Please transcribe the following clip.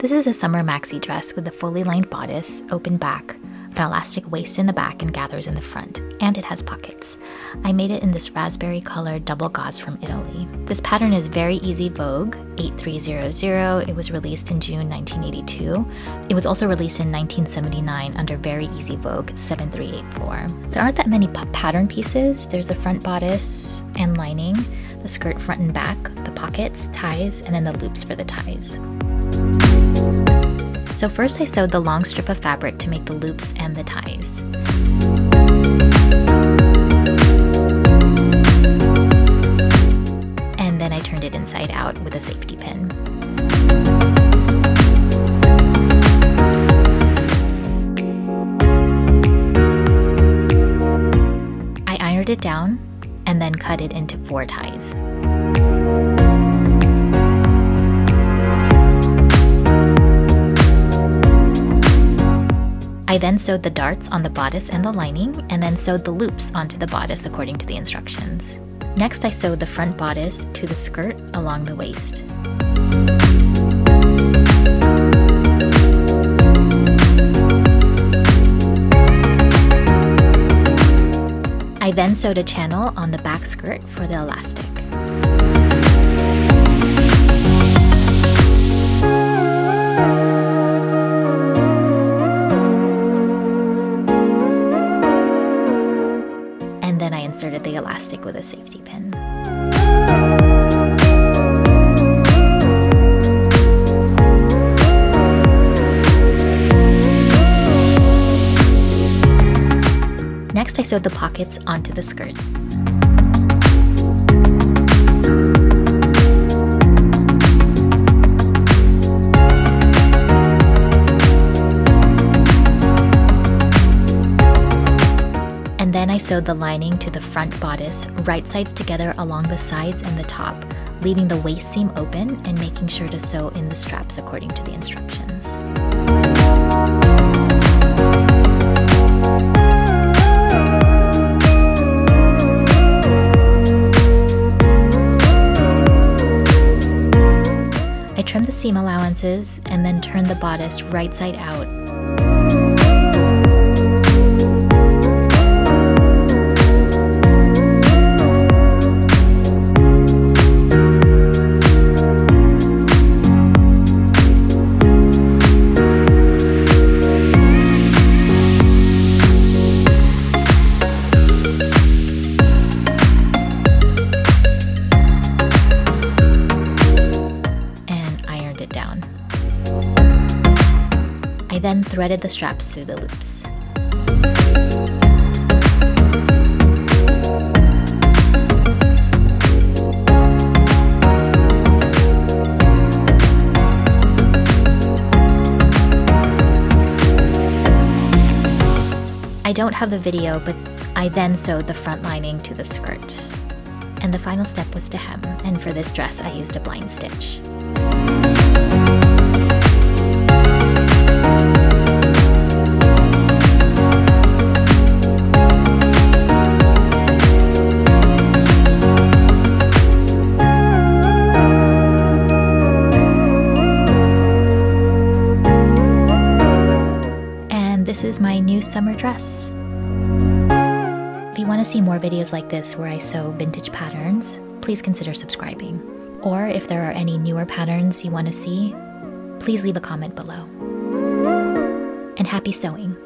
This is a summer maxi dress with a fully lined bodice, open back, an elastic waist in the back and gathers in the front, and it has pockets. I made it in this raspberry colored double gauze from Italy. This pattern is Very Easy Vogue 8300. It was released in June 1982. It was also released in 1979 under Very Easy Vogue 7384. There aren't that many pattern pieces. There's the front bodice and lining, the skirt front and back, the pockets, ties, and then the loops for the ties. So first I sewed the long strip of fabric to make the loops and the ties. And then I turned it inside out with a safety pin. I ironed it down and then cut it into 4 ties. I then sewed the darts on the bodice and the lining, and then sewed the loops onto the bodice according to the instructions. Next, I sewed the front bodice to the skirt along the waist. I then sewed a channel on the back skirt for the elastic. Then I inserted the elastic with a safety pin. Next, I sewed the pockets onto the skirt. And then I sewed the lining to the front bodice, right sides together along the sides and the top, leaving the waist seam open and making sure to sew in the straps according to the instructions. I trimmed the seam allowances and then turned the bodice right side out. Down. I then threaded the straps through the loops. I don't have the video, but I then sewed the front lining to the skirt. And the final step was to hem, and for this dress I used a blind stitch. This is my new summer dress. If you want to see more videos like this where I sew vintage patterns, please consider subscribing. Or if there are any newer patterns you want to see, please leave a comment below. And happy sewing!